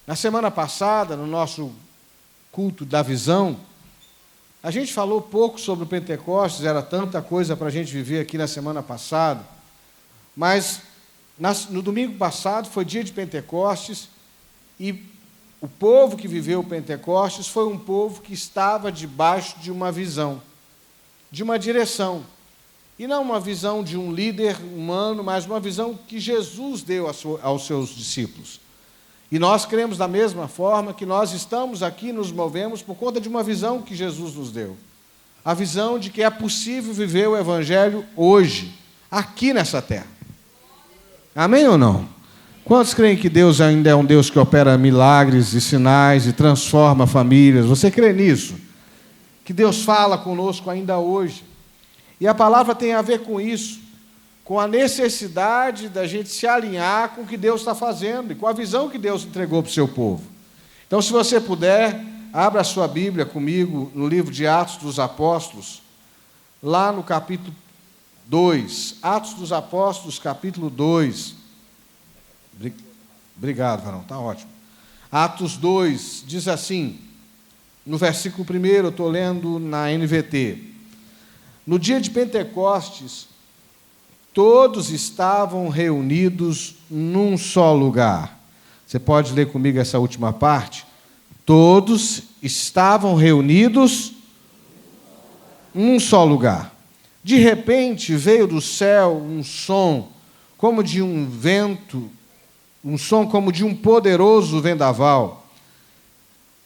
Na semana passada, no nosso culto da visão, a gente falou pouco sobre o Pentecostes, era tanta coisa para a gente viver aqui na semana passada, mas no domingo passado foi dia de Pentecostes e o povo que viveu o Pentecostes foi um povo que estava debaixo de uma visão, de uma direção. E não uma visão de um líder humano, mas uma visão que Jesus deu aos seus discípulos. E nós cremos da mesma forma que nós estamos aqui, nos movemos por conta de uma visão que Jesus nos deu. A visão de que é possível viver o Evangelho hoje, aqui nessa terra. Amém ou não? Quantos creem que Deus ainda é um Deus que opera milagres e sinais e transforma famílias? Você crê nisso? Que Deus fala conosco ainda hoje. E a palavra tem a ver com isso, com a necessidade da gente se alinhar com o que Deus está fazendo e com a visão que Deus entregou para o seu povo. Então, se você puder, abra a sua Bíblia comigo no livro de Atos dos Apóstolos, lá no capítulo 2. Atos dos Apóstolos, capítulo 2. Obrigado, varão, está ótimo. Atos 2 diz assim, no versículo 1, eu estou lendo na NVT. No dia de Pentecostes, todos estavam reunidos num só lugar. Você pode ler comigo essa última parte? Todos estavam reunidos num só lugar. De repente, veio do céu um som como de um vento, um som como de um poderoso vendaval.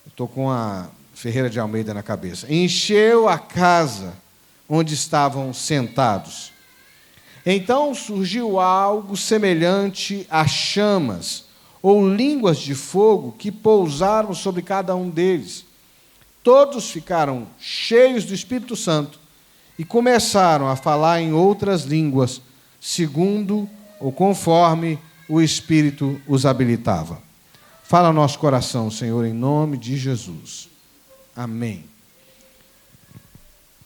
Estou com a Ferreira de Almeida na cabeça. Encheu a casa onde estavam sentados. Então surgiu algo semelhante a chamas, ou línguas de fogo, que pousaram sobre cada um deles. Todos ficaram cheios do Espírito Santo e começaram a falar em outras línguas, segundo ou conforme o Espírito os habilitava. Fala ao nosso coração, Senhor, em nome de Jesus. Amém.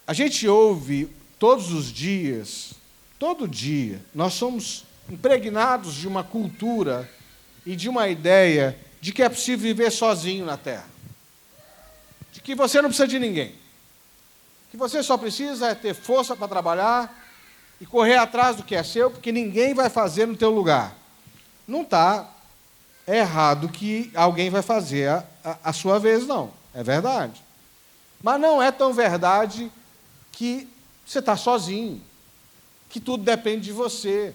A gente ouve todos os dias, todo dia, nós somos impregnados de uma cultura e de uma ideia de que é possível viver sozinho na Terra. De que você não precisa de ninguém. Que você só precisa ter força para trabalhar e correr atrás do que é seu, porque ninguém vai fazer no teu lugar. Não está errado que alguém vai fazer a sua vez, não. É verdade. Mas não é tão verdade que você está sozinho, que tudo depende de você.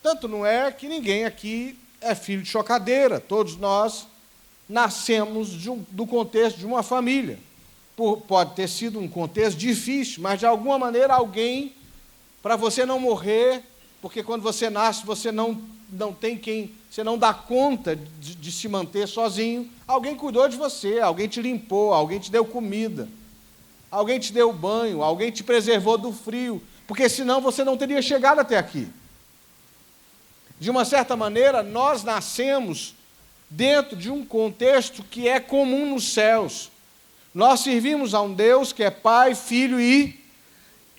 Tanto não é que ninguém aqui é filho de chocadeira. Todos nós nascemos do contexto de uma família. Pode ter sido um contexto difícil, mas de alguma maneira alguém, para você não morrer, porque quando você nasce você não tem quem, você não dá conta de se manter sozinho, alguém cuidou de você, alguém te limpou, alguém te deu comida, alguém te deu banho, alguém te preservou do frio, porque senão você não teria chegado até aqui. De uma certa maneira, nós nascemos dentro de um contexto que é comum nos céus. Nós servimos a um Deus que é Pai, Filho e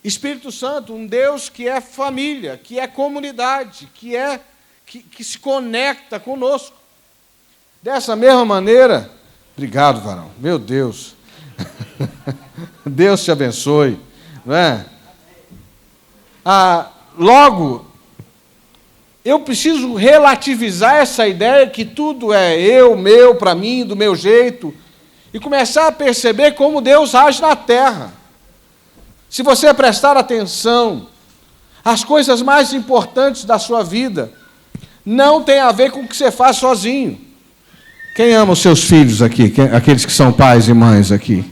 Espírito Santo, um Deus que é família, que é comunidade, que se conecta conosco. Dessa mesma maneira, obrigado, varão, meu Deus, Deus te abençoe, não é? Logo, eu preciso relativizar essa ideia que tudo é eu, meu, para mim, do meu jeito, e começar a perceber como Deus age na terra. Se você prestar atenção, as coisas mais importantes da sua vida não tem a ver com o que você faz sozinho. Quem ama os seus filhos aqui? Aqueles que são pais e mães aqui?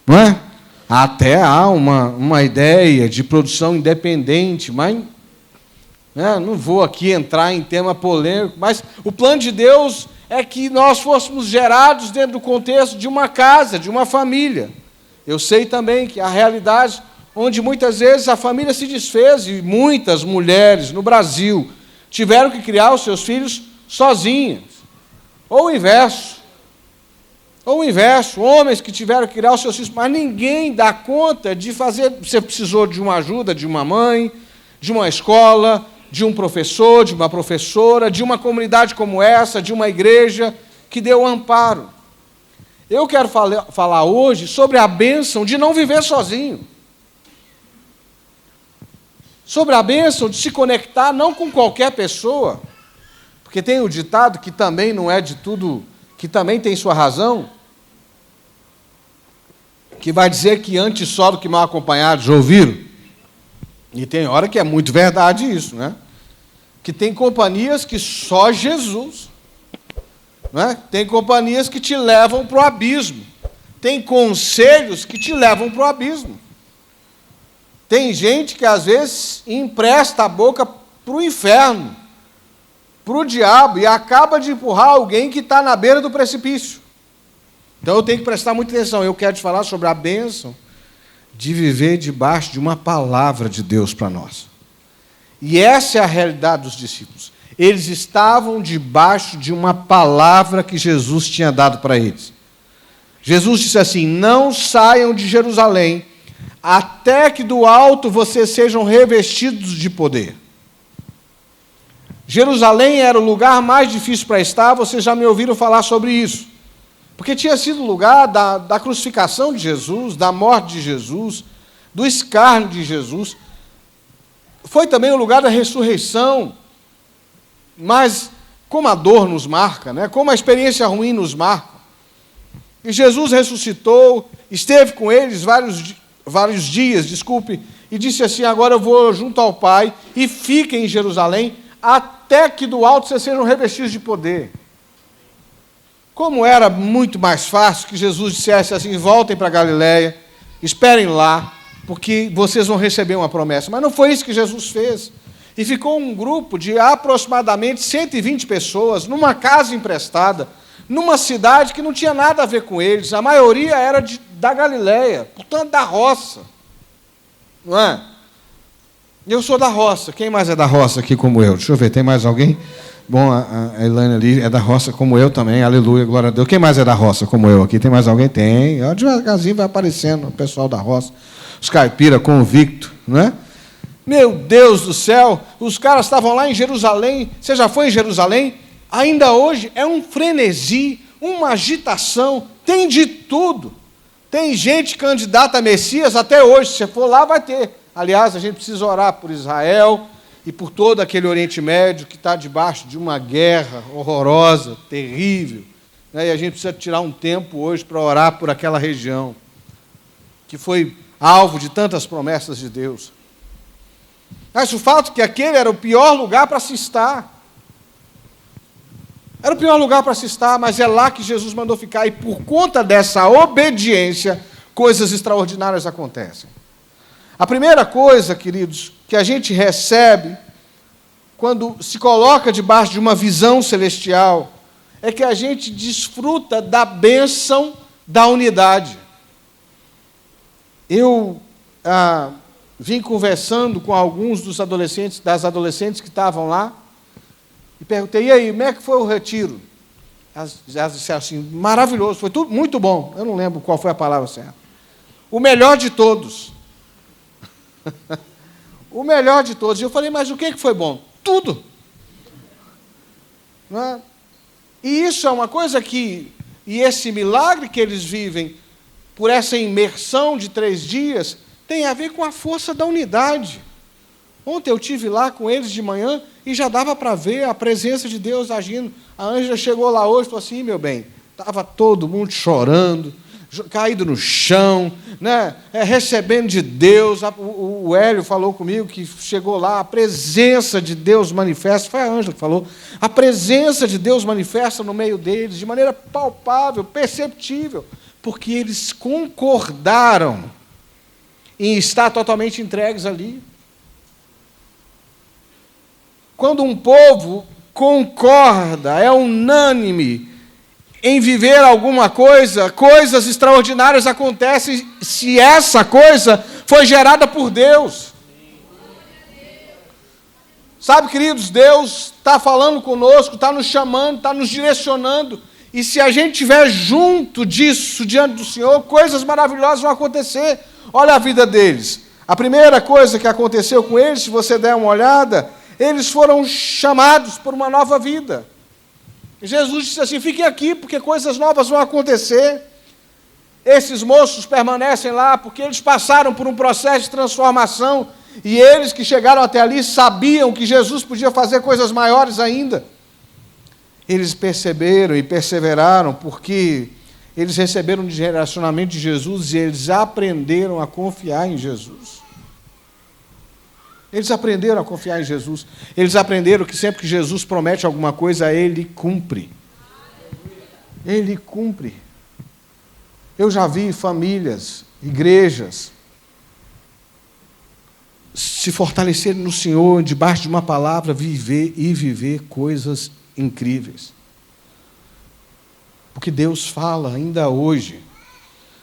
Não é? Até há uma ideia de produção independente, mas não vou aqui entrar em tema polêmico, mas o plano de Deus é que nós fôssemos gerados dentro do contexto de uma casa, de uma família. Eu sei também que há realidades onde muitas vezes a família se desfez e muitas mulheres no Brasil tiveram que criar os seus filhos sozinhas. Ou o inverso. Homens que tiveram que criar os seus filhos, mas ninguém dá conta de fazer. Você precisou de uma ajuda de uma mãe, de uma escola, de um professor, de uma professora, de uma comunidade como essa, de uma igreja que deu amparo. Eu quero falar hoje sobre a bênção de não viver sozinho. Sobre a bênção de se conectar não com qualquer pessoa, porque tem o ditado que também não é de tudo, que também tem sua razão, que vai dizer que antes só do que mal acompanhado, já ouviram? E tem hora que é muito verdade isso, né? Que tem companhias que só Jesus, né? Tem companhias que te levam para o abismo, tem conselhos que te levam para o abismo. Tem gente que às vezes empresta a boca para o inferno, para o diabo, e acaba de empurrar alguém que está na beira do precipício. Então eu tenho que prestar muita atenção. Eu quero te falar sobre a bênção de viver debaixo de uma palavra de Deus para nós. E essa é a realidade dos discípulos. Eles estavam debaixo de uma palavra que Jesus tinha dado para eles. Jesus disse assim: não saiam de Jerusalém, até que do alto vocês sejam revestidos de poder. Jerusalém era o lugar mais difícil para estar, vocês já me ouviram falar sobre isso. Porque tinha sido o lugar da crucificação de Jesus, da morte de Jesus, do escárnio de Jesus. Foi também o lugar da ressurreição. Mas como a dor nos marca, né? Como a experiência ruim nos marca. E Jesus ressuscitou, esteve com eles vários dias, e disse assim: agora eu vou junto ao Pai e fiquem em Jerusalém, até que do alto vocês sejam revestidos de poder. Como era muito mais fácil que Jesus dissesse assim: voltem para Galiléia, esperem lá, porque vocês vão receber uma promessa. Mas não foi isso que Jesus fez. E ficou um grupo de aproximadamente 120 pessoas, numa casa emprestada, numa cidade que não tinha nada a ver com eles. A maioria era da Galiléia, portanto da roça. Não é? Eu sou da roça. Quem mais é da roça aqui como eu? Deixa eu ver, tem mais alguém? Bom, a Elaine ali é da roça como eu também, aleluia, glória a Deus. Quem mais é da roça como eu aqui? Tem mais alguém? Tem. Devagarzinho vai aparecendo o pessoal da roça. Os caipira convicto, não é? Meu Deus do céu, os caras estavam lá em Jerusalém. Você já foi em Jerusalém? Ainda hoje é um frenesi, uma agitação, tem de tudo. Tem gente candidata a Messias até hoje, se você for lá vai ter. Aliás, a gente precisa orar por Israel e por todo aquele Oriente Médio que está debaixo de uma guerra horrorosa, terrível. E a gente precisa tirar um tempo hoje para orar por aquela região, que foi alvo de tantas promessas de Deus. Mas o fato é que aquele era o pior lugar para se estar. Era o pior lugar para se estar, mas é lá que Jesus mandou ficar. E por conta dessa obediência, coisas extraordinárias acontecem. A primeira coisa, queridos, que a gente recebe quando se coloca debaixo de uma visão celestial, é que a gente desfruta da bênção da unidade. Eu vim conversando com alguns das adolescentes que estavam lá, e perguntei: e aí, como é que foi o retiro? Elas disseram assim: maravilhoso, foi tudo muito bom. Eu não lembro qual foi a palavra certa. O melhor de todos. O melhor de todos. E eu falei: mas o que foi bom? Tudo. Não é? E isso é uma coisa e esse milagre que eles vivem, por essa imersão de 3 dias, tem a ver com a força da unidade. Ontem eu estive lá com eles de manhã e já dava para ver a presença de Deus agindo. A Ângela chegou lá hoje e falou assim: meu bem, estava todo mundo chorando, caído no chão, né, recebendo de Deus. O Hélio falou comigo que chegou lá, a presença de Deus manifesta, foi a Ângela que falou, a presença de Deus manifesta no meio deles, de maneira palpável, perceptível, porque eles concordaram em estar totalmente entregues ali. Quando um povo concorda, é unânime em viver alguma coisa, coisas extraordinárias acontecem se essa coisa foi gerada por Deus. Sabe, queridos, Deus está falando conosco, está nos chamando, está nos direcionando, e se a gente estiver junto disso, diante do Senhor, coisas maravilhosas vão acontecer. Olha a vida deles. A primeira coisa que aconteceu com eles, se você der uma olhada, eles foram chamados por uma nova vida. Jesus disse assim: fiquem aqui, porque coisas novas vão acontecer. Esses moços permanecem lá, porque eles passaram por um processo de transformação, e eles que chegaram até ali sabiam que Jesus podia fazer coisas maiores ainda. Eles perceberam e perseveraram, porque eles receberam um direcionamento de Jesus e eles aprenderam a confiar em Jesus. Eles aprenderam a confiar em Jesus. Eles aprenderam que sempre que Jesus promete alguma coisa, Ele cumpre. Ele cumpre. Eu já vi famílias, igrejas, se fortalecerem no Senhor, debaixo de uma palavra, viver coisas incríveis. Porque Deus fala ainda hoje.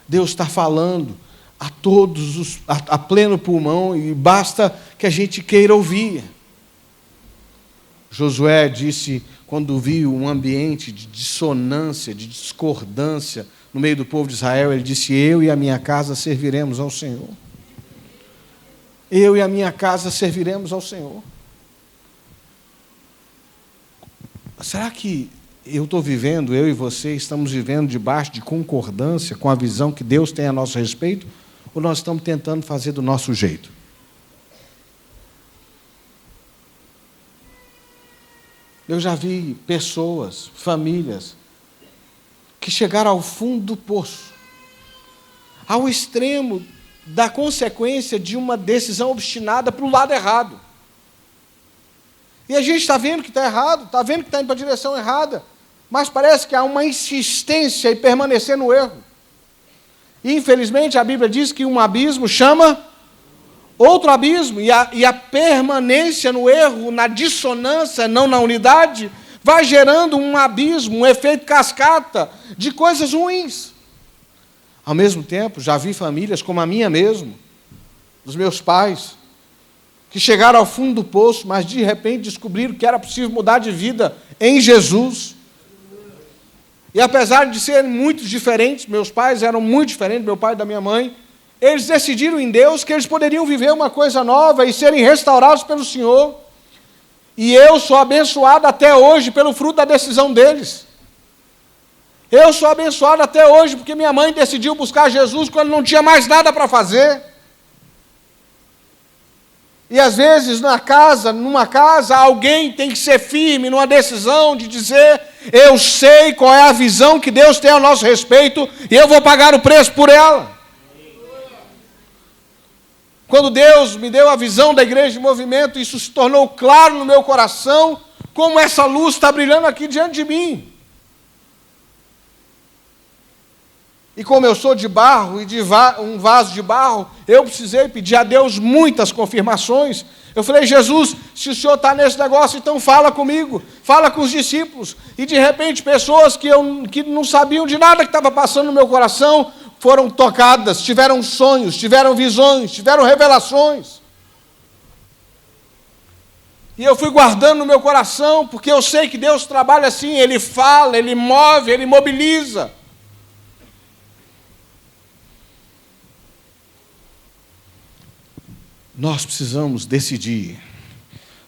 Deus está falando a todos, a pleno pulmão, e basta que a gente queira ouvir. Josué disse, quando viu um ambiente de dissonância, de discordância no meio do povo de Israel, ele disse: eu e a minha casa serviremos ao Senhor. Eu e a minha casa serviremos ao Senhor. Será que eu e você estamos vivendo debaixo de concordância com a visão que Deus tem a nosso respeito? Ou nós estamos tentando fazer do nosso jeito? Eu já vi pessoas, famílias, que chegaram ao fundo do poço, ao extremo da consequência de uma decisão obstinada para o lado errado. E a gente está vendo que está errado, está vendo que está indo para a direção errada, mas parece que há uma insistência em permanecer no erro. E, infelizmente, a Bíblia diz que um abismo chama outro abismo, e a permanência no erro, na dissonância, não na unidade, vai gerando um abismo, um efeito cascata de coisas ruins. Ao mesmo tempo, já vi famílias como a minha mesmo, dos meus pais, que chegaram ao fundo do poço, mas de repente descobriram que era possível mudar de vida em Jesus. E apesar de serem muito diferentes, meus pais eram muito diferentes, meu pai e da minha mãe, eles decidiram em Deus que eles poderiam viver uma coisa nova e serem restaurados pelo Senhor. E eu sou abençoado até hoje pelo fruto da decisão deles. Eu sou abençoado até hoje porque minha mãe decidiu buscar Jesus quando não tinha mais nada para fazer. E às vezes numa casa, alguém tem que ser firme numa decisão de dizer: eu sei qual é a visão que Deus tem ao nosso respeito e eu vou pagar o preço por ela. Quando Deus me deu a visão da igreja de movimento, isso se tornou claro no meu coração, como essa luz está brilhando aqui diante de mim. E como eu sou de barro e de um vaso de barro, eu precisei pedir a Deus muitas confirmações. Eu falei: Jesus, se o Senhor está nesse negócio, então fala comigo, fala com os discípulos. E de repente pessoas que não sabiam de nada que estava passando no meu coração, foram tocadas, tiveram sonhos, tiveram visões, tiveram revelações. E eu fui guardando no meu coração, porque eu sei que Deus trabalha assim, Ele fala, Ele move, Ele mobiliza. Nós precisamos decidir,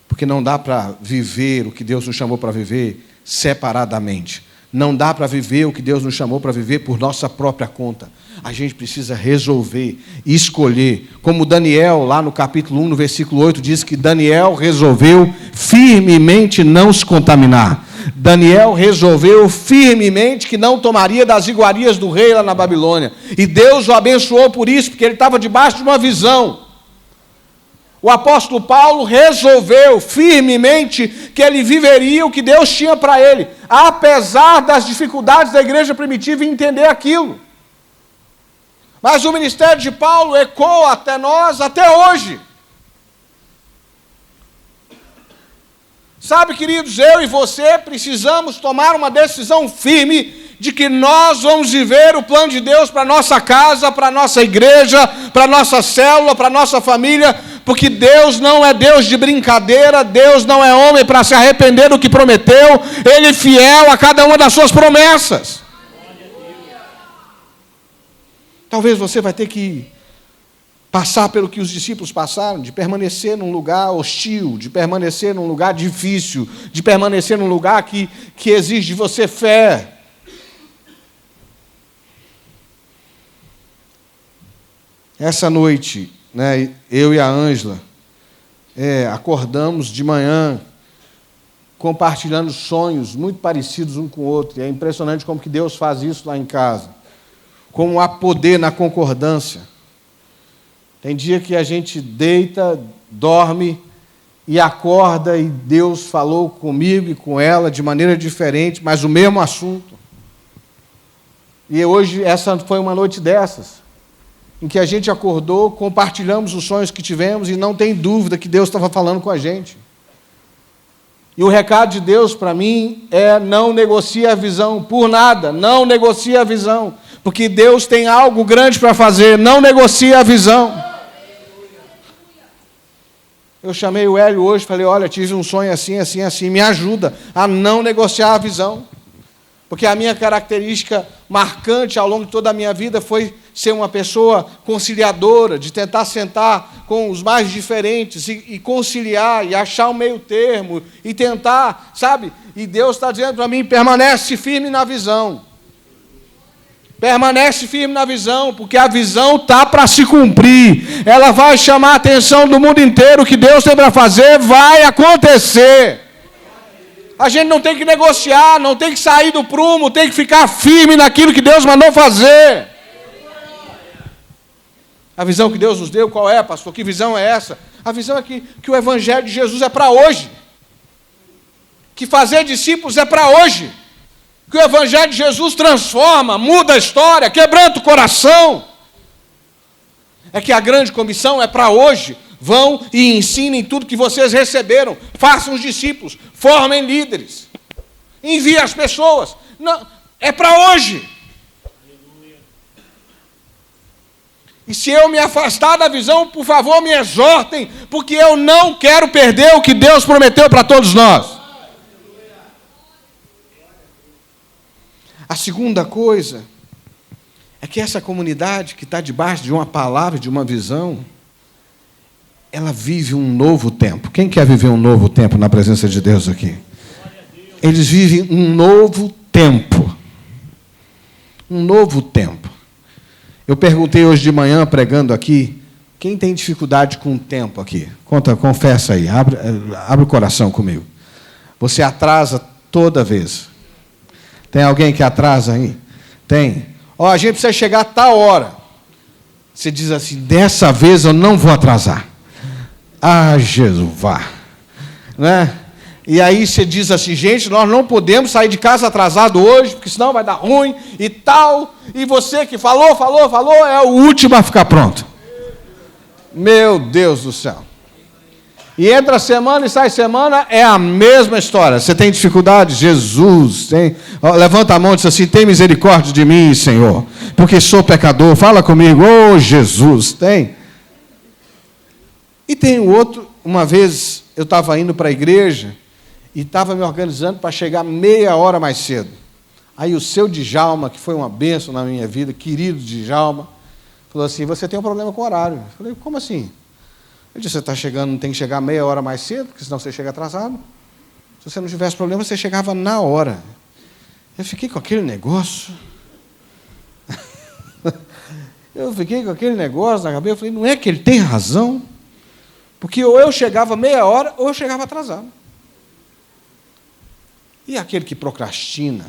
porque não dá para viver o que Deus nos chamou para viver separadamente. Não dá para viver o que Deus nos chamou para viver por nossa própria conta. A gente precisa resolver, escolher. Como Daniel, lá no capítulo 1, no versículo 8, diz que Daniel resolveu firmemente não se contaminar. Daniel resolveu firmemente que não tomaria das iguarias do rei lá na Babilônia. E Deus o abençoou por isso, porque ele estava debaixo de uma visão. O apóstolo Paulo resolveu firmemente que ele viveria o que Deus tinha para ele, apesar das dificuldades da igreja primitiva em entender aquilo. Mas o ministério de Paulo ecoa até nós, até hoje. Sabe, queridos, eu e você precisamos tomar uma decisão firme de que nós vamos viver o plano de Deus para a nossa casa, para a nossa igreja, para a nossa célula, para a nossa família, porque Deus não é Deus de brincadeira, Deus não é homem para se arrepender do que prometeu, Ele é fiel a cada uma das suas promessas. Talvez você vai ter que passar pelo que os discípulos passaram, de permanecer num lugar hostil, de permanecer num lugar difícil, de permanecer num lugar que exige de você fé. Essa noite, né, eu e a Ângela acordamos de manhã compartilhando sonhos muito parecidos um com o outro. E é impressionante como que Deus faz isso lá em casa. Como há poder na concordância. Tem dia que a gente deita, dorme e acorda e Deus falou comigo e com ela de maneira diferente, mas o mesmo assunto. E hoje essa foi uma noite dessas, em que a gente acordou, compartilhamos os sonhos que tivemos e não tem dúvida que Deus estava falando com a gente. E o recado de Deus para mim é: não negocie a visão por nada, não negocie a visão, porque Deus tem algo grande para fazer, não negocie a visão. Eu chamei o Hélio hoje, falei: olha, tive um sonho assim, assim, assim, me ajuda a não negociar a visão. Porque a minha característica marcante ao longo de toda a minha vida foi ser uma pessoa conciliadora, de tentar sentar com os mais diferentes e conciliar, e achar um meio termo, e tentar, sabe? E Deus está dizendo para mim: permanece firme na visão. Permanece firme na visão, porque a visão está para se cumprir. Ela vai chamar a atenção do mundo inteiro. O que Deus tem para fazer vai acontecer. A gente não tem que negociar, não tem que sair do prumo, tem que ficar firme naquilo que Deus mandou fazer. A visão que Deus nos deu, qual é, pastor? Que visão é essa? A visão é que o Evangelho de Jesus é para hoje. Que fazer discípulos é para hoje. Que o Evangelho de Jesus transforma, muda a história, quebranta o coração. É que a grande comissão é para hoje. Vão e ensinem tudo que vocês receberam. Façam os discípulos, formem líderes. Enviem as pessoas. Não, é para hoje. E se eu me afastar da visão, por favor, me exortem, porque eu não quero perder o que Deus prometeu para todos nós. A segunda coisa é que essa comunidade que está debaixo de uma palavra, de uma visão, ela vive um novo tempo. Quem quer viver um novo tempo na presença de Deus aqui? Eles vivem um novo tempo. Um novo tempo. Eu perguntei hoje de manhã, pregando aqui, quem tem dificuldade com o tempo aqui? Confessa aí, abre o coração comigo. Você atrasa toda vez. Tem alguém que atrasa aí? Tem. A gente precisa chegar a tal hora. Você diz assim: dessa vez eu não vou atrasar. Ah, Jesus, vá. Né? E aí você diz assim: gente, nós não podemos sair de casa atrasado hoje, porque senão vai dar ruim e tal. E você que falou, é o último a ficar pronto. Meu Deus do céu. E entra semana e sai semana, é a mesma história. Você tem dificuldade? Jesus, tem. Levanta a mão e diz assim: tem misericórdia de mim, Senhor, porque sou pecador. Fala comigo: oh, Jesus, tem. E tem o outro, uma vez eu estava indo para a igreja e estava me organizando para chegar meia hora mais cedo. Aí o seu Djalma, que foi uma bênção na minha vida, querido Djalma, falou assim: você tem um problema com o horário. Eu falei: como assim? Ele disse: você está chegando, não tem que chegar meia hora mais cedo, porque senão você chega atrasado. Se você não tivesse problema, você chegava na hora. Eu fiquei com aquele negócio. Na cabeça. Eu falei: não é que ele tem razão? Porque ou eu chegava meia hora, ou eu chegava atrasado. E aquele que procrastina?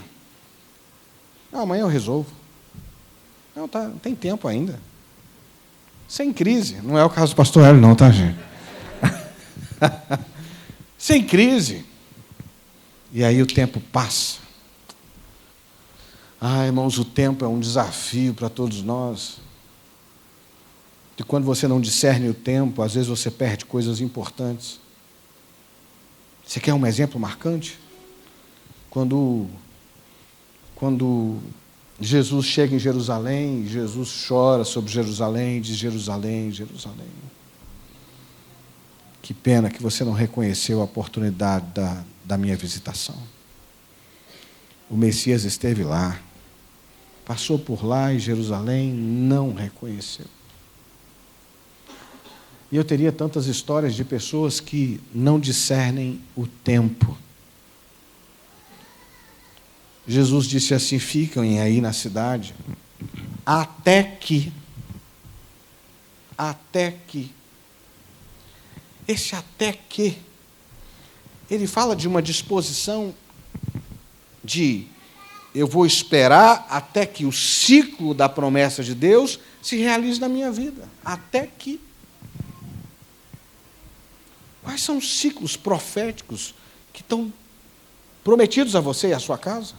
Amanhã eu resolvo. Não, tem tempo ainda. Sem crise. Não é o caso do pastor Hélio, não, tá, gente? Sem crise. E aí o tempo passa. Irmãos, o tempo é um desafio para todos nós. E quando você não discerne o tempo, às vezes você perde coisas importantes. Você quer um exemplo marcante? Quando Jesus chega em Jerusalém, Jesus chora sobre Jerusalém, diz: Jerusalém, Jerusalém. Que pena que você não reconheceu a oportunidade da minha visitação. O Messias esteve lá, passou por lá em Jerusalém, não reconheceu. E eu teria tantas histórias de pessoas que não discernem o tempo. Jesus disse assim: fiquem aí na cidade, até que. Esse até que, ele fala de uma disposição de eu vou esperar até que o ciclo da promessa de Deus se realize na minha vida. Até que. Quais são os ciclos proféticos que estão prometidos a você e à sua casa?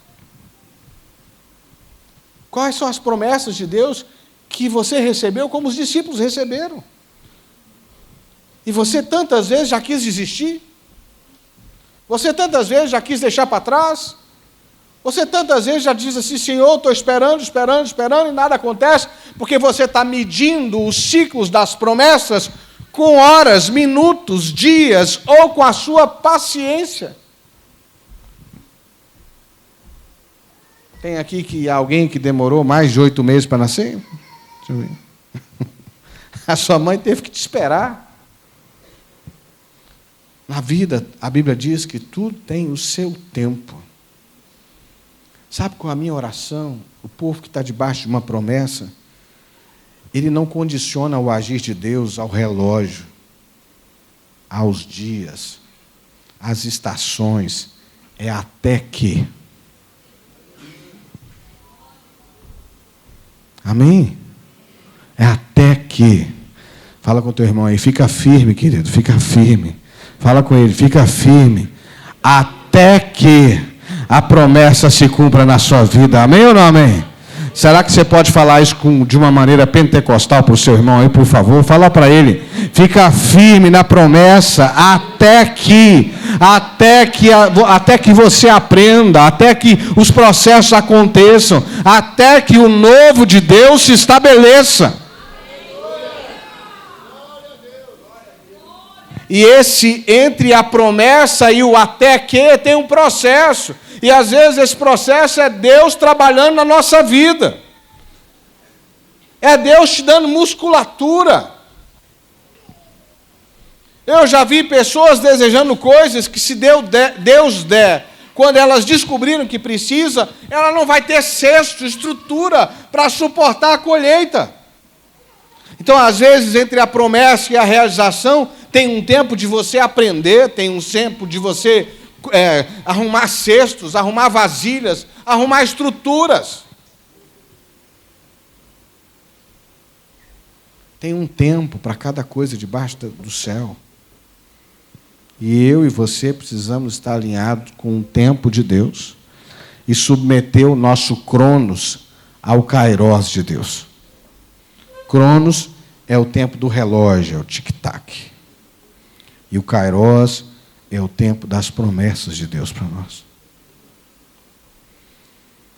Quais são as promessas de Deus que você recebeu como os discípulos receberam? E você tantas vezes já quis desistir? Você tantas vezes já quis deixar para trás? Você tantas vezes já diz assim: Senhor, estou esperando, e nada acontece, porque você está medindo os ciclos das promessas com horas, minutos, dias, ou com a sua paciência. Tem aqui alguém que demorou mais de 8 meses para nascer? Deixa eu ver. A sua mãe teve que te esperar. Na vida, a Bíblia diz que tudo tem o seu tempo. Sabe qual é a minha oração? O povo que está debaixo de uma promessa, ele não condiciona o agir de Deus ao relógio, aos dias, às estações. É até que. Amém? É até que. Fala com o teu irmão aí, fica firme, querido, fica firme. Fala com ele, fica firme. Até que a promessa se cumpra na sua vida. Amém ou não amém? Será que você pode falar isso de uma maneira pentecostal para o seu irmão aí, por favor? Fala para ele, fica firme na promessa até que você aprenda, até que os processos aconteçam, até que o novo de Deus se estabeleça. E esse, entre a promessa e o até que, tem um processo. E às vezes esse processo é Deus trabalhando na nossa vida. É Deus te dando musculatura. Eu já vi pessoas desejando coisas que, se Deus der, quando elas descobriram que precisa, ela não vai ter cesto, estrutura para suportar a colheita. Então, às vezes, entre a promessa e a realização, tem um tempo de você aprender, tem um tempo de você arrumar cestos, arrumar vasilhas, arrumar estruturas. Tem um tempo para cada coisa debaixo do céu. E eu e você precisamos estar alinhados com o tempo de Deus e submeter o nosso Cronos ao Kairos de Deus. Cronos é o tempo do relógio, é o tic-tac. E o Kairos é o tempo das promessas de Deus para nós.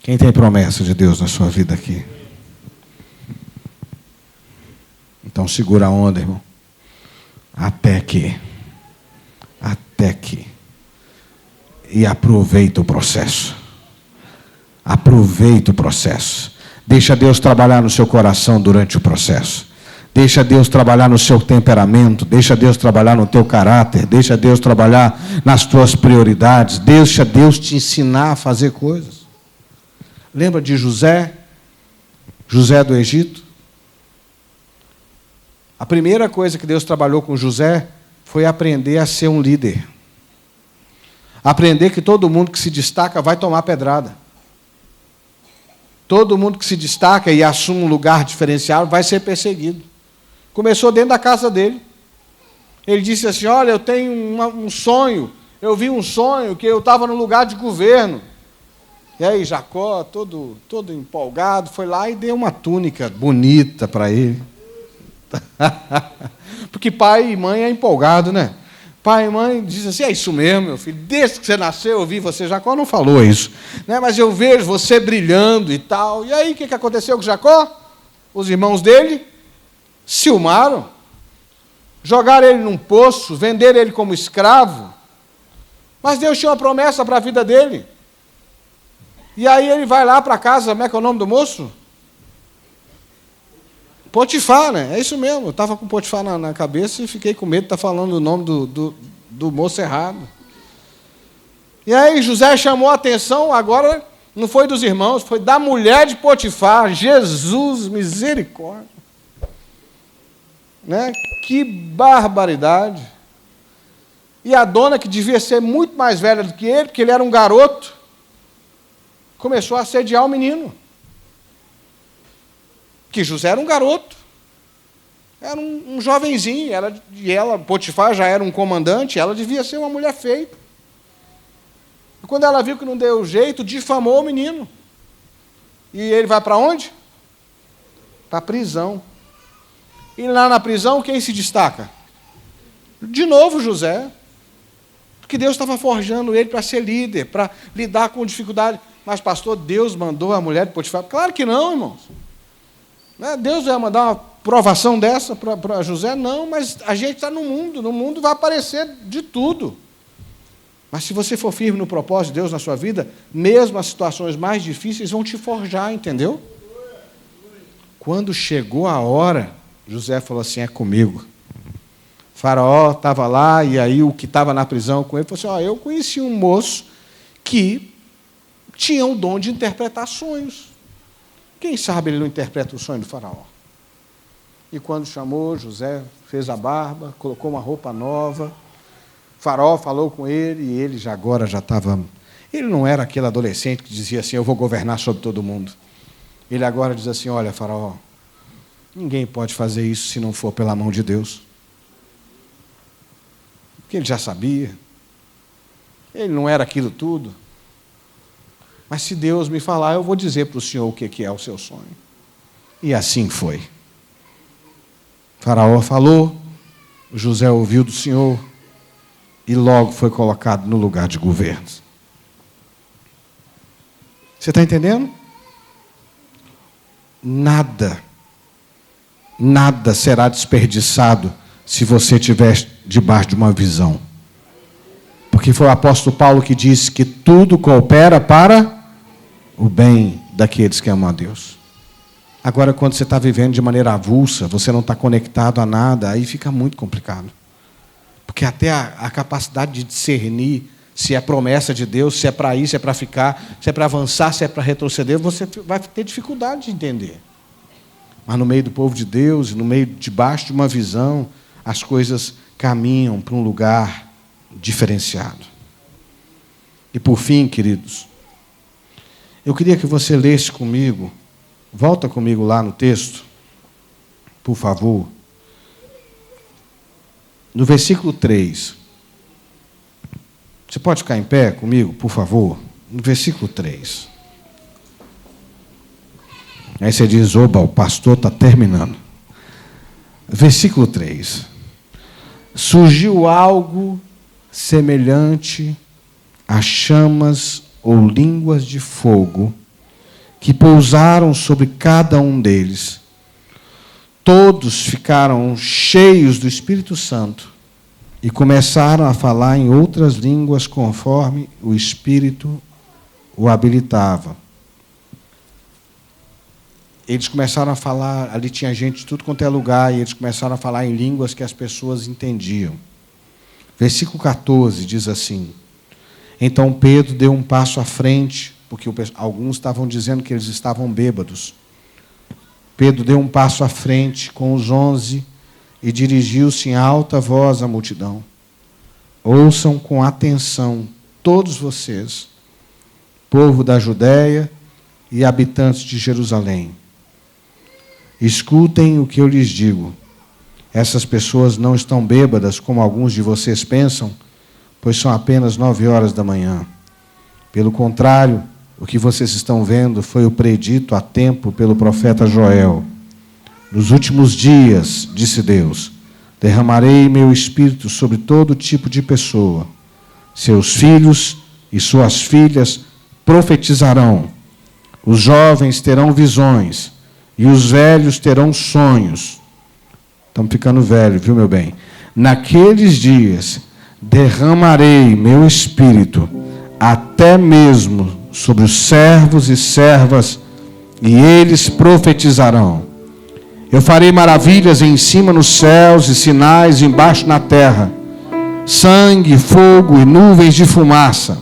Quem tem promessa de Deus na sua vida aqui? Então segura a onda, irmão. Até que. E aproveita o processo. Aproveita o processo. Deixa Deus trabalhar no seu coração durante o processo. Deixa Deus trabalhar no seu temperamento, deixa Deus trabalhar no teu caráter, deixa Deus trabalhar nas tuas prioridades, deixa Deus te ensinar a fazer coisas. Lembra de José do Egito? A primeira coisa que Deus trabalhou com José foi aprender a ser um líder. Aprender que todo mundo que se destaca vai tomar pedrada. Todo mundo que se destaca e assume um lugar diferenciado vai ser perseguido. Começou dentro da casa dele. Ele disse assim: olha, eu tenho um sonho. Eu vi um sonho que eu estava no lugar de governo. E aí Jacó, todo empolgado, foi lá e deu uma túnica bonita para ele. Porque pai e mãe é empolgado, né? Pai e mãe dizem assim: é isso mesmo, meu filho. Desde que você nasceu, eu vi você. Jacó não falou isso, né? Mas eu vejo você brilhando e tal. E aí, o que aconteceu com Jacó? Os irmãos dele ciumaram, jogaram ele num poço, venderam ele como escravo. Mas Deus tinha uma promessa para a vida dele. E aí ele vai lá para casa, como é que é o nome do moço? Potifar, né? É isso mesmo. Eu estava com Potifar na cabeça e fiquei com medo de estar falando o nome do moço errado. E aí José chamou a atenção, agora não foi dos irmãos, foi da mulher de Potifar. Jesus, misericórdia. Né? Que barbaridade. E a dona, que devia ser muito mais velha do que ele, porque ele era um garoto, começou a assediar o menino. Que José era um garoto. Era um jovenzinho. Potifar já era um comandante, ela devia ser uma mulher feia. E quando ela viu que não deu jeito, difamou o menino. E ele vai para onde? Para a prisão. E lá na prisão, quem se destaca? De novo José. Porque Deus estava forjando ele para ser líder, para lidar com dificuldade. Mas, pastor, Deus mandou a mulher de Potifar? Claro que não, irmãos. Deus vai mandar uma provação dessa para José? Não, mas a gente está no mundo vai aparecer de tudo. Mas se você for firme no propósito de Deus na sua vida, mesmo as situações mais difíceis vão te forjar, entendeu? Quando chegou a hora, José falou assim, é comigo. Faraó estava lá, e aí o que estava na prisão com ele falou assim, eu conheci um moço que tinha o dom de interpretar sonhos. Quem sabe ele não interpreta o sonho do faraó? E quando chamou, José fez a barba, colocou uma roupa nova, Faraó falou com ele, e ele agora já estava... Ele não era aquele adolescente que dizia assim, eu vou governar sobre todo mundo. Ele agora diz assim, olha, Faraó, ninguém pode fazer isso se não for pela mão de Deus. Porque ele já sabia. Ele não era aquilo tudo. Mas se Deus me falar, eu vou dizer para o senhor o que é o seu sonho. E assim foi. Faraó falou, José ouviu do Senhor, e logo foi colocado no lugar de governo. Você está entendendo? Nada será desperdiçado se você estiver debaixo de uma visão. Porque foi o apóstolo Paulo que disse que tudo coopera para o bem daqueles que amam a Deus. Agora, quando você está vivendo de maneira avulsa, você não está conectado a nada, aí fica muito complicado. Porque até a capacidade de discernir se é promessa de Deus, se é para ir, se é para ficar, se é para avançar, se é para retroceder, você vai ter dificuldade de entender. Mas no meio do povo de Deus, debaixo de uma visão, as coisas caminham para um lugar diferenciado. E por fim, queridos, eu queria que você lesse comigo, volta comigo lá no texto, por favor. No versículo 3. Você pode ficar em pé comigo, por favor? No versículo 3. Aí você diz, oba, o pastor está terminando. Versículo 3. Surgiu algo semelhante a chamas ou línguas de fogo que pousaram sobre cada um deles. Todos ficaram cheios do Espírito Santo e começaram a falar em outras línguas conforme o Espírito o habilitava. Eles começaram a falar, ali tinha gente de tudo quanto é lugar, e eles começaram a falar em línguas que as pessoas entendiam. Versículo 14 diz assim, então Pedro deu um passo à frente, porque alguns estavam dizendo que eles estavam bêbados. Pedro deu um passo à frente com os 11 e dirigiu-se em alta voz à multidão. Ouçam com atenção, todos vocês, povo da Judéia e habitantes de Jerusalém. Escutem o que eu lhes digo. Essas pessoas não estão bêbadas, como alguns de vocês pensam, pois são apenas 9h da manhã. Pelo contrário, o que vocês estão vendo foi o predito há tempo pelo profeta Joel. Nos últimos dias, disse Deus, derramarei meu espírito sobre todo tipo de pessoa. Seus filhos e suas filhas profetizarão. Os jovens terão visões e os velhos terão sonhos. Estamos ficando velhos, viu, meu bem? Naqueles dias derramarei meu espírito até mesmo sobre os servos e servas, e eles profetizarão. Eu farei maravilhas em cima nos céus e sinais embaixo na terra, sangue, fogo e nuvens de fumaça.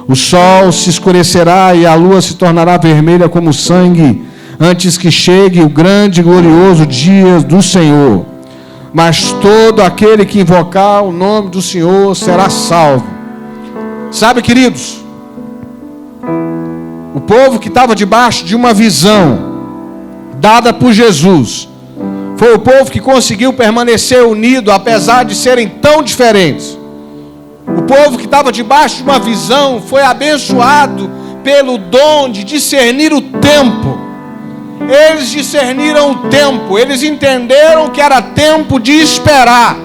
O sol se escurecerá e a lua se tornará vermelha como sangue, antes que chegue o grande e glorioso dia do Senhor. Mas todo aquele que invocar o nome do Senhor será salvo. Sabe, queridos, o povo que estava debaixo de uma visão dada por Jesus foi o povo que conseguiu permanecer unido, apesar de serem tão diferentes. O povo que estava debaixo de uma visão foi abençoado pelo dom de discernir o tempo. Eles discerniram o tempo, eles entenderam que era tempo de esperar,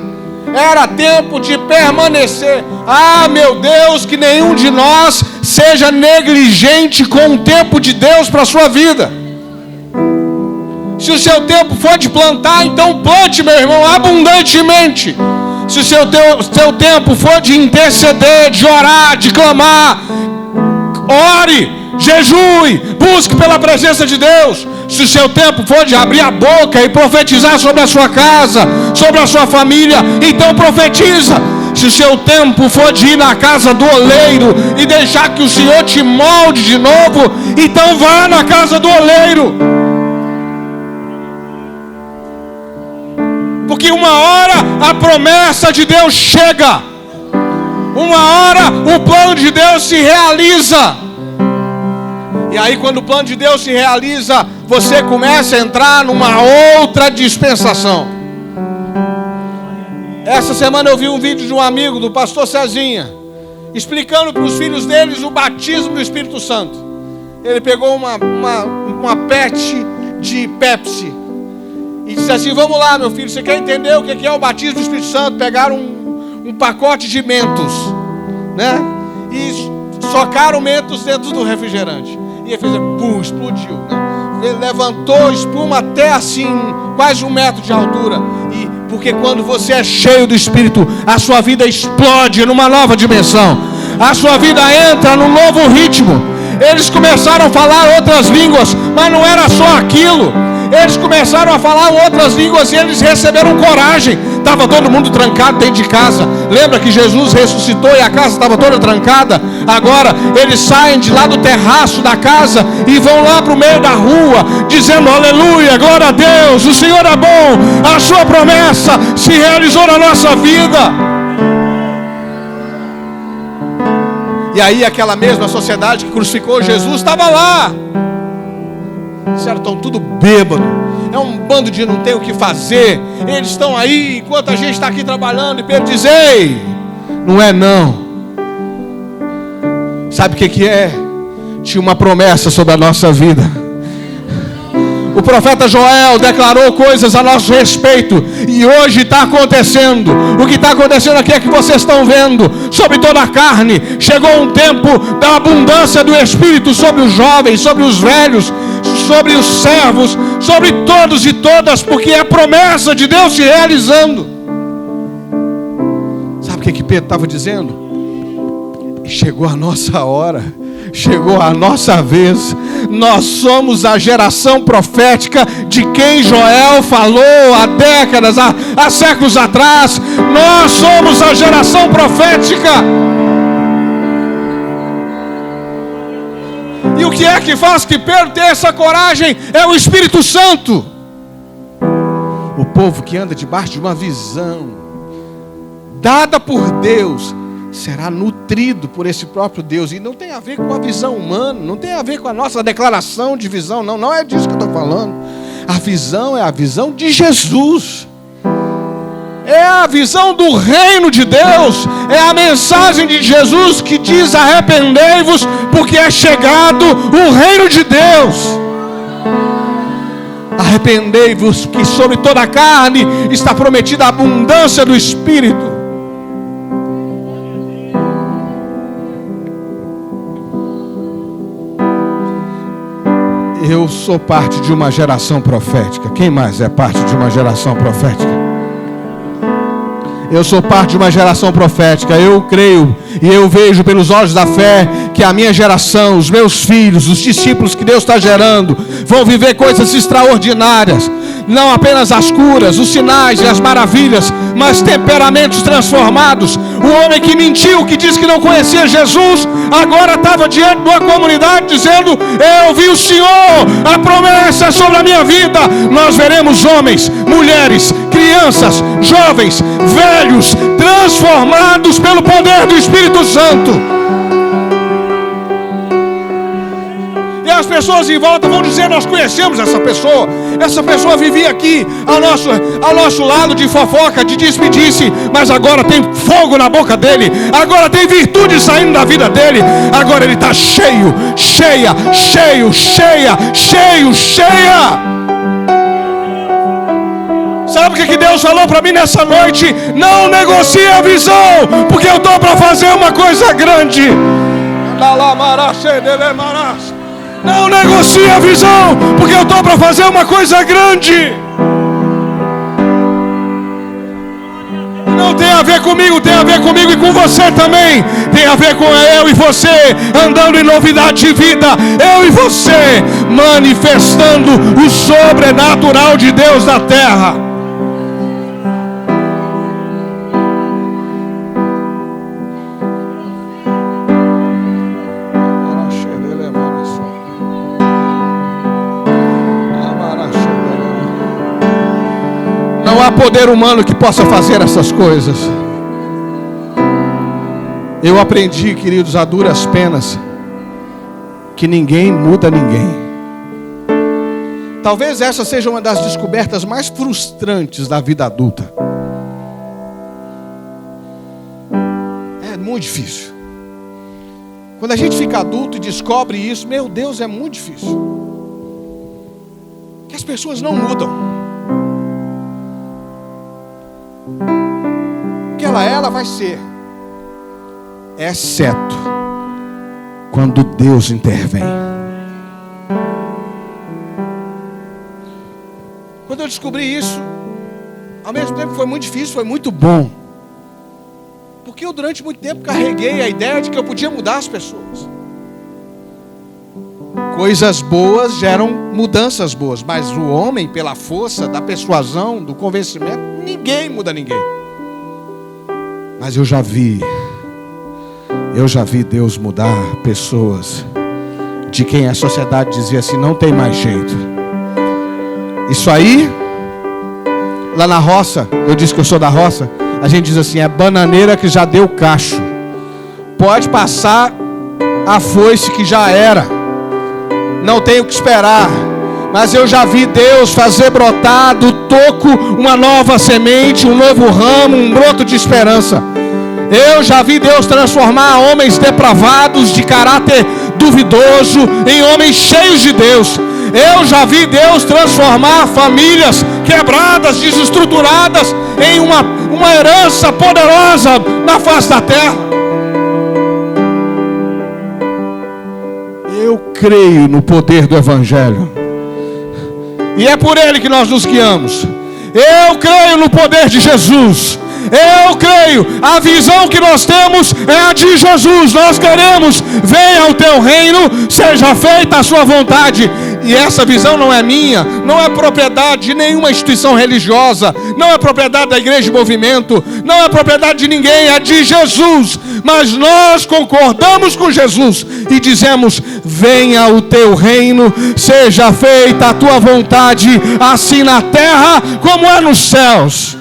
era tempo de permanecer. Ah, meu Deus, que nenhum de nós seja negligente com o tempo de Deus para a sua vida. Se o seu tempo for de plantar, então plante, meu irmão, abundantemente. Se o seu tempo for de interceder, de orar, de clamar, ore, jejue, busque pela presença de Deus. Se o seu tempo for de abrir a boca e profetizar sobre a sua casa, sobre a sua família, então profetiza. Se o seu tempo for de ir na casa do oleiro e deixar que o Senhor te molde de novo, então vá na casa do oleiro. Porque uma hora a promessa de Deus chega, uma hora o plano de Deus se realiza. E aí, quando o plano de Deus se realiza, você começa a entrar numa outra dispensação. Essa semana eu vi um vídeo de um amigo, do pastor Cezinha, explicando para os filhos deles o batismo do Espírito Santo. Ele pegou uma pet de Pepsi e disse assim: vamos lá, meu filho, você quer entender o que é o batismo do Espírito Santo? Pegaram um pacote de Mentos, né? E socaram Mentos dentro do refrigerante. E ele fez, pum, explodiu, né? Ele levantou espuma até assim, quase 1 metro de altura. E porque quando você é cheio do Espírito, a sua vida explode numa nova dimensão. A sua vida entra num novo ritmo. Eles começaram a falar outras línguas, mas não era só aquilo. Eles começaram a falar outras línguas e eles receberam coragem. Estava todo mundo trancado dentro de casa. Lembra que Jesus ressuscitou e a casa estava toda trancada? Agora eles saem de lá do terraço da casa e vão lá para o meio da rua, dizendo: aleluia, glória a Deus, o Senhor é bom, a sua promessa se realizou na nossa vida. E aí aquela mesma sociedade que crucificou Jesus estava lá. Disseram: estão tudo bêbado, é um bando de não ter o que fazer, eles estão aí enquanto a gente está aqui trabalhando. E Pedro diz: ei, não é não. Sabe o que é? Tinha uma promessa sobre a nossa vida. O profeta Joel declarou coisas a nosso respeito, e hoje está acontecendo. O que está acontecendo aqui é que vocês estão vendo sobre toda a carne. Chegou um tempo da abundância do Espírito sobre os jovens, sobre os velhos, sobre os servos, sobre todos e todas, porque é a promessa de Deus se realizando. Sabe o que Pedro estava dizendo? Chegou a nossa hora, chegou a nossa vez. Nós somos a geração profética de quem Joel falou há décadas, há séculos atrás. Nós somos a geração profética. E o que é que faz que Pedro tenha essa coragem? É o Espírito Santo. O povo que anda debaixo de uma visão dada por Deus será nutrido por esse próprio Deus. E não tem a ver com a visão humana, não tem a ver com a nossa declaração de visão, não é disso que eu estou falando. A visão é a visão de Jesus, é a visão do reino de Deus, é a mensagem de Jesus que diz: arrependei-vos, porque é chegado o reino de Deus. Arrependei-vos, que sobre toda a carne está prometida a abundância do Espírito. Eu sou parte de uma geração profética. Quem mais é parte de uma geração profética? Eu sou parte de uma geração profética. Eu creio e eu vejo pelos olhos da fé que a minha geração, os meus filhos, os discípulos que Deus está gerando, vão viver coisas extraordinárias. não apenas as curas, os sinais e as maravilhas, mas temperamentos transformados. O homem que mentiu, que disse que não conhecia Jesus, agora estava diante de uma comunidade dizendo: eu vi o Senhor, a promessa é sobre a minha vida. Nós veremos homens, mulheres, crianças, jovens, velhos, transformados pelo poder do Espírito Santo. E as pessoas em volta vão dizer: nós conhecemos essa pessoa vivia aqui ao nosso lado de fofoca, de disse-me-disse, mas agora tem fogo na boca dele, agora tem virtude saindo da vida dele, agora ele está cheio. Sabe o que Deus falou para mim nessa noite? Não negocie a visão, porque eu estou para fazer uma coisa grande. Não negocie a visão, porque eu estou para fazer uma coisa grande. Não tem a ver comigo, tem a ver comigo e com você também. Tem a ver com eu e você andando em novidade de vida. Eu e você manifestando o sobrenatural de Deus na terra. Não há poder humano que possa fazer essas coisas. Eu aprendi, queridos, a duras penas, que ninguém muda ninguém. Talvez essa seja uma das descobertas mais frustrantes da vida adulta. É muito difícil. Quando a gente fica adulto e descobre isso, meu Deus, é muito difícil. Que as pessoas não mudam. Ela vai ser, exceto quando Deus intervém. Quando eu descobri isso, ao mesmo tempo foi muito difícil, foi muito bom, porque eu durante muito tempo carreguei a ideia de que eu podia mudar as pessoas. Coisas boas geram mudanças boas, mas o homem, pela força da persuasão, do convencimento, ninguém muda ninguém. Mas eu já vi Deus mudar pessoas de quem a sociedade dizia assim: não tem mais jeito. Isso aí, lá na roça, eu disse que eu sou da roça, a gente diz assim: é bananeira que já deu cacho. Pode passar a foice que já era. Não tenho que esperar. Mas eu já vi Deus fazer brotar do toco uma nova semente, um novo ramo, um broto de esperança. Eu já vi Deus transformar homens depravados, de caráter duvidoso, em homens cheios de Deus. Eu já vi Deus transformar famílias quebradas, desestruturadas, em uma herança poderosa na face da terra. Eu creio no poder do Evangelho. E é por ele que nós nos guiamos. Eu creio no poder de Jesus. Eu creio, a visão que nós temos é a de Jesus. Nós queremos: venha o teu reino, seja feita a sua vontade. E essa visão não é minha, não é propriedade de nenhuma instituição religiosa, não é propriedade da igreja de movimento, não é propriedade de ninguém, é de Jesus. Mas nós concordamos com Jesus e dizemos: venha o teu reino, seja feita a tua vontade, assim na terra como é nos céus.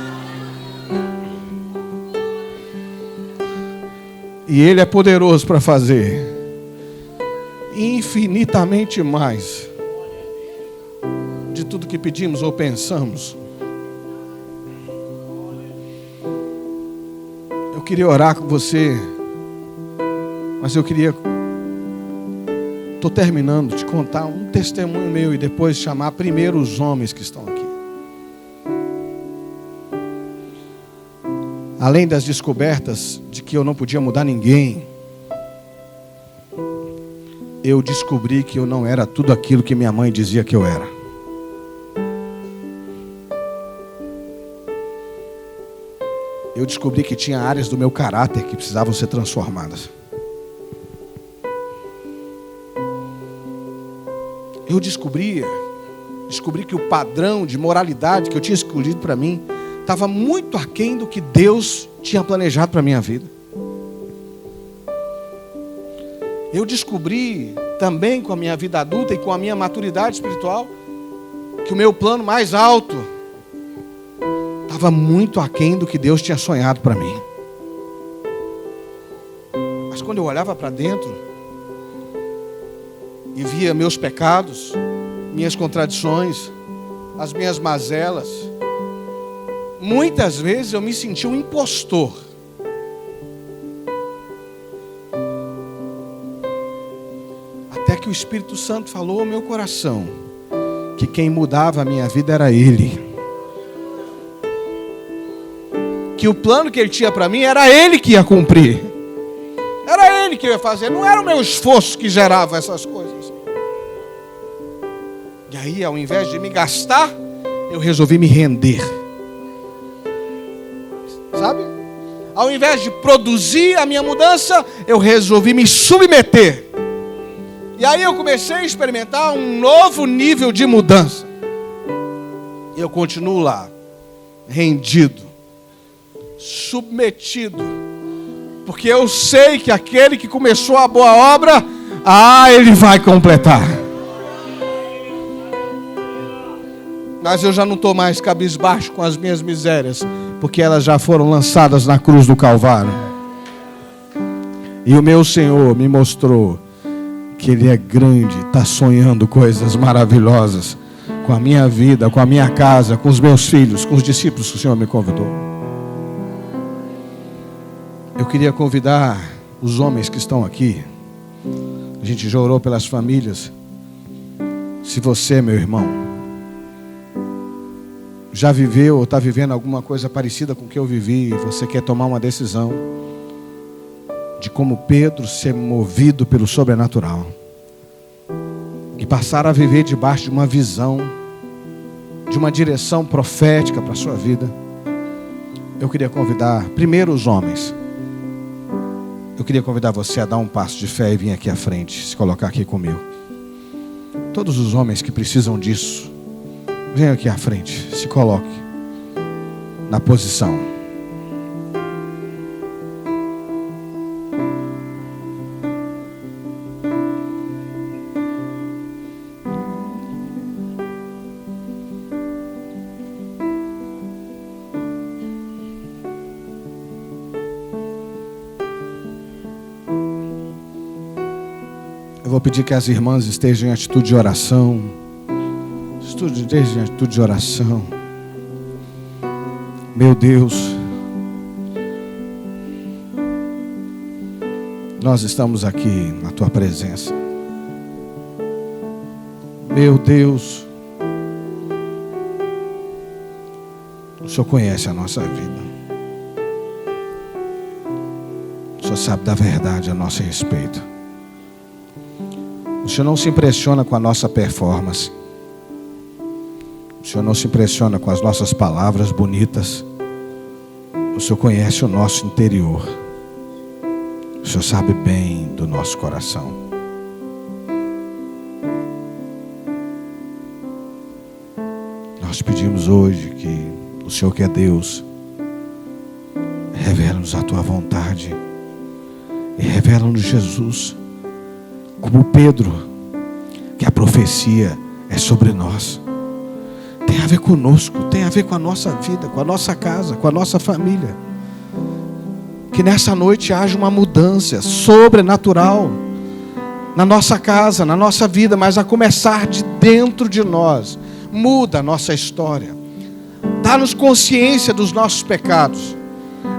E Ele é poderoso para fazer infinitamente mais de tudo que pedimos ou pensamos. Eu queria orar com você, mas estou terminando de contar um testemunho meu e depois chamar primeiro os homens que estão aqui. Além das descobertas de que eu não podia mudar ninguém, eu descobri que eu não era tudo aquilo que minha mãe dizia que eu era. Eu descobri que tinha áreas do meu caráter que precisavam ser transformadas. Eu descobria descobri que o padrão de moralidade que eu tinha escolhido para mim estava muito aquém do que Deus tinha planejado para a minha vida. Eu descobri também com a minha vida adulta e com a minha maturidade espiritual que o meu plano mais alto estava muito aquém do que Deus tinha sonhado para mim. Mas quando eu olhava para dentro e via meus pecados, minhas contradições, as minhas mazelas, muitas vezes eu me sentia um impostor. Até que o Espírito Santo falou ao meu coração que quem mudava a minha vida era Ele. Que o plano que Ele tinha para mim era Ele que ia cumprir. Era Ele que ia fazer, não era o meu esforço que gerava essas coisas. E aí, ao invés de me gastar, eu resolvi me render. Sabe? Ao invés de produzir a minha mudança, eu resolvi me submeter. E aí eu comecei a experimentar um novo nível de mudança. E eu continuo lá, rendido, submetido, porque eu sei que aquele que começou a boa obra, Ele vai completar. Mas eu já não estou mais cabisbaixo com as minhas misérias, porque elas já foram lançadas na cruz do Calvário. E o meu Senhor me mostrou que Ele é grande, está sonhando coisas maravilhosas com a minha vida, com a minha casa, com os meus filhos, com os discípulos que o Senhor me convidou. Eu queria convidar os homens que estão aqui. A gente já orou pelas famílias. Se você, meu irmão, já viveu ou está vivendo alguma coisa parecida com o que eu vivi, e você quer tomar uma decisão de como Pedro ser movido pelo sobrenatural e passar a viver debaixo de uma visão, de uma direção profética para a sua vida, eu queria convidar primeiro os homens. Eu queria convidar você a dar um passo de fé e vir aqui à frente, se colocar aqui comigo. Todos os homens que precisam disso, venham aqui à frente, se coloque na posição. Eu vou pedir que as irmãs estejam em atitude de oração. Estejam em atitude de oração. Meu Deus, nós estamos aqui na Tua presença. Meu Deus, o Senhor conhece a nossa vida. O Senhor sabe da verdade a nosso respeito. O Senhor não se impressiona com a nossa performance. O Senhor não se impressiona com as nossas palavras bonitas. O Senhor conhece o nosso interior. O Senhor sabe bem do nosso coração. Nós pedimos hoje que o Senhor, que é Deus, revela-nos a Tua vontade e revela-nos Jesus. Como Pedro, que a profecia é sobre nós. Tem a ver conosco, tem a ver com a nossa vida, com a nossa casa, com a nossa família. Que nessa noite haja uma mudança sobrenatural na nossa casa, na nossa vida, mas a começar de dentro de nós. Muda a nossa história. Dá-nos consciência dos nossos pecados.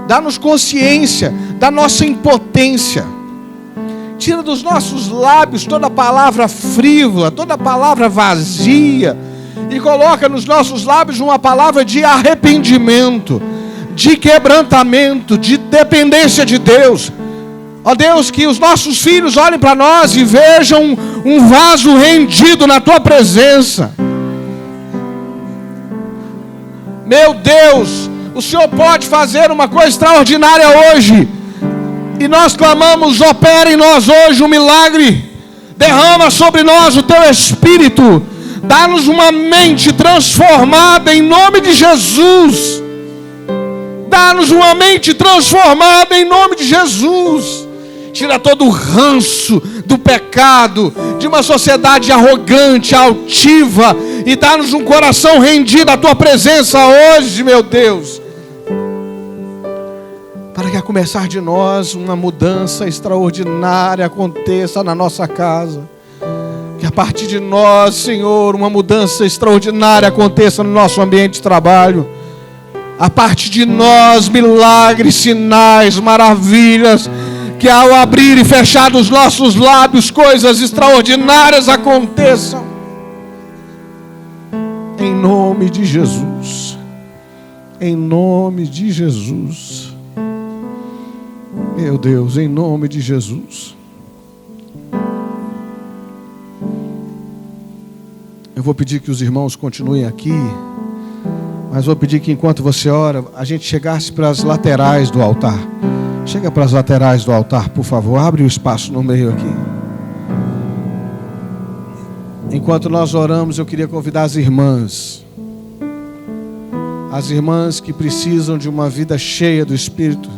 Dá-nos consciência da nossa impotência. Tira dos nossos lábios toda palavra frívola, toda palavra vazia, e coloca nos nossos lábios uma palavra de arrependimento, de quebrantamento, de dependência de Deus. Ó Deus, que os nossos filhos olhem para nós e vejam um vaso rendido na Tua presença. Meu Deus, o Senhor pode fazer uma coisa extraordinária hoje. E nós clamamos, opera em nós hoje um milagre. Derrama sobre nós o Teu Espírito. Dá-nos uma mente transformada em nome de Jesus. Dá-nos uma mente transformada em nome de Jesus. Tira todo o ranço do pecado, de uma sociedade arrogante, altiva, e dá-nos um coração rendido à tua presença hoje, meu Deus. Para que a começar de nós uma mudança extraordinária aconteça na nossa casa. Que a partir de nós, Senhor, uma mudança extraordinária aconteça no nosso ambiente de trabalho. A partir de nós, milagres, sinais, maravilhas. Que ao abrir e fechar os nossos lábios, coisas extraordinárias aconteçam. Em nome de Jesus. Em nome de Jesus. Meu Deus, em nome de Jesus. Eu vou pedir que os irmãos continuem aqui, mas vou pedir que enquanto você ora, a gente chegasse para as laterais do altar. Chega para as laterais do altar, por favor. Abre o espaço no meio aqui. Enquanto nós oramos, eu queria convidar as irmãs que precisam de uma vida cheia do Espírito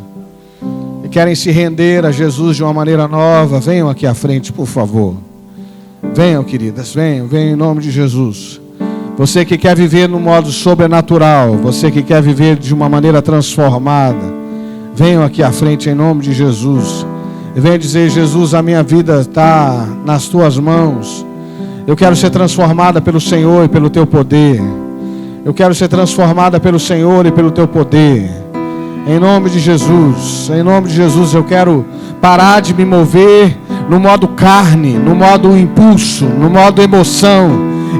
e querem se render a Jesus de uma maneira nova. Venham aqui à frente, por favor. Venham, queridas, venham em nome de Jesus. Você que quer viver no modo sobrenatural, você que quer viver de uma maneira transformada, venham aqui à frente em nome de Jesus. E venham dizer: Jesus, a minha vida está nas tuas mãos. Eu quero ser transformada pelo Senhor e pelo teu poder. Eu quero ser transformada pelo Senhor e pelo teu poder. Em nome de Jesus, eu quero parar de me mover no modo carne, no modo impulso, no modo emoção.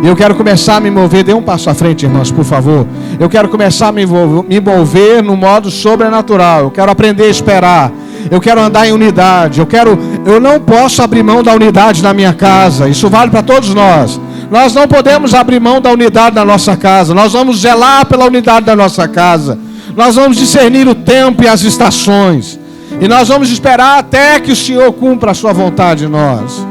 Eu quero começar a me mover. Dê um passo à frente, irmãos, por favor. Eu quero começar a me mover no modo sobrenatural. Eu quero aprender a esperar. Eu quero andar em unidade. Eu não posso abrir mão da unidade na minha casa. Isso vale para todos nós. Nós não podemos abrir mão da unidade da nossa casa. Nós vamos zelar pela unidade da nossa casa. Nós vamos discernir o tempo e as estações. E nós vamos esperar até que o Senhor cumpra a sua vontade em nós.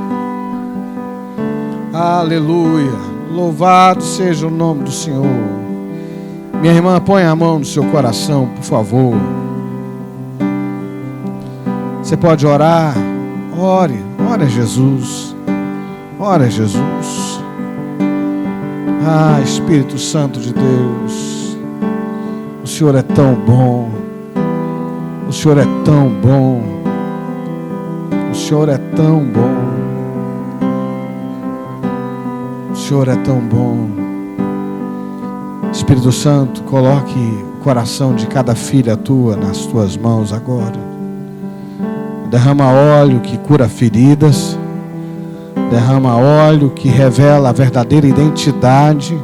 Aleluia. Louvado seja o nome do Senhor. Minha irmã, põe a mão no seu coração, por favor. Você pode orar. Ore a Jesus. Ore a Jesus. Ah, Espírito Santo de Deus, o Senhor é tão bom. O Senhor é tão bom. O Senhor é tão bom. O Senhor é tão bom. Espírito Santo, coloque o coração de cada filha tua nas tuas mãos agora. Derrama óleo que cura feridas. Derrama óleo que revela a verdadeira identidade.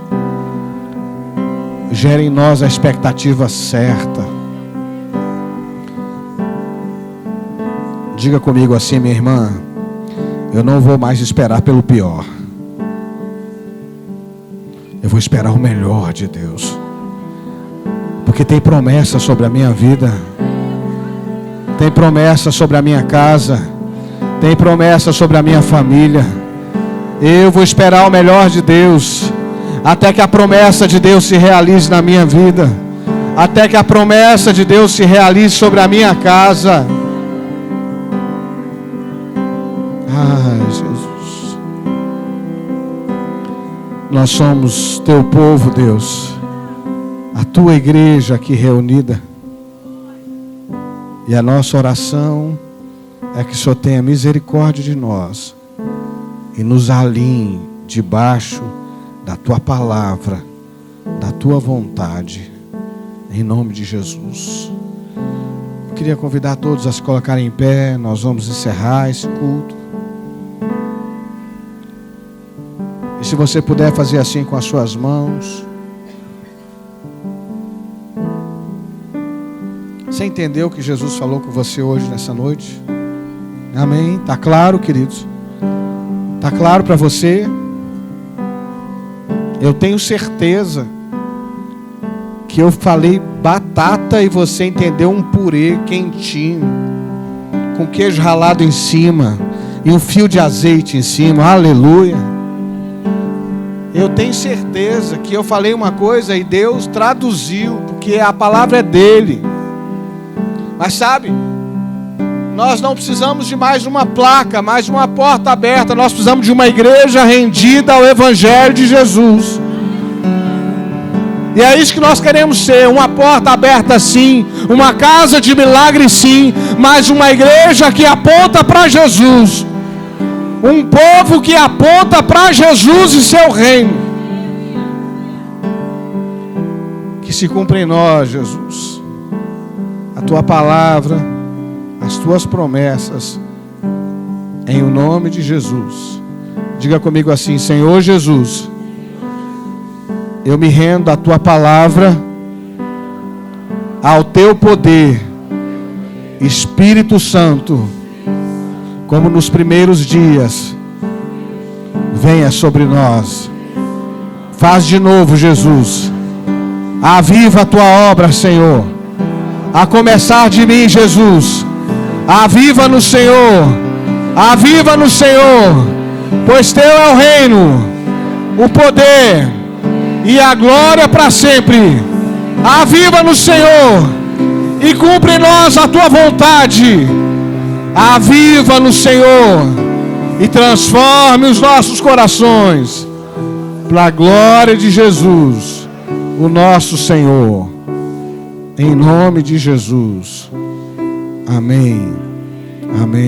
Gera em nós a expectativa certa. Diga comigo assim, minha irmã: eu não vou mais esperar pelo pior. Eu vou esperar o melhor de Deus. Porque tem promessa sobre a minha vida. Tem promessa sobre a minha casa. Tem promessa sobre a minha família. Eu vou esperar o melhor de Deus. Até que a promessa de Deus se realize na minha vida. Até que a promessa de Deus se realize sobre a minha casa. Ai, Jesus. Nós somos teu povo, Deus. A tua igreja aqui reunida. E a nossa oração é que o Senhor tenha misericórdia de nós e nos alinhe debaixo da tua palavra, da tua vontade, em nome de Jesus. Eu queria convidar todos a se colocarem em pé. Nós vamos encerrar esse culto. E se você puder fazer assim com as suas mãos. Você entendeu o que Jesus falou com você hoje, nessa noite? Amém? Está claro, queridos? Está claro para você? Eu tenho certeza que eu falei batata e você entendeu um purê quentinho, com queijo ralado em cima e um fio de azeite em cima. Aleluia! Eu tenho certeza que eu falei uma coisa e Deus traduziu, porque a palavra é dele. Mas sabe, nós não precisamos de mais uma placa, mais uma porta aberta. Nós precisamos de uma igreja rendida ao Evangelho de Jesus. E é isso que nós queremos ser, uma porta aberta sim, uma casa de milagre sim, mas uma igreja que aponta para Jesus. Um povo que aponta para Jesus e seu reino. Que se cumpra em nós, Jesus, a tua palavra, as tuas promessas, em o nome de Jesus. Diga comigo assim: Senhor Jesus, eu me rendo à tua palavra, ao teu poder, Espírito Santo, como nos primeiros dias, venha sobre nós. Faz de novo, Jesus. Aviva a tua obra, Senhor. A começar de mim, Jesus. Aviva no Senhor. Aviva no Senhor. Pois teu é o reino, o poder e a glória para sempre. Aviva no Senhor e cumpre em nós a tua vontade. Aviva no Senhor e transforme os nossos corações para a glória de Jesus, o nosso Senhor. Em nome de Jesus. Amém. Amém.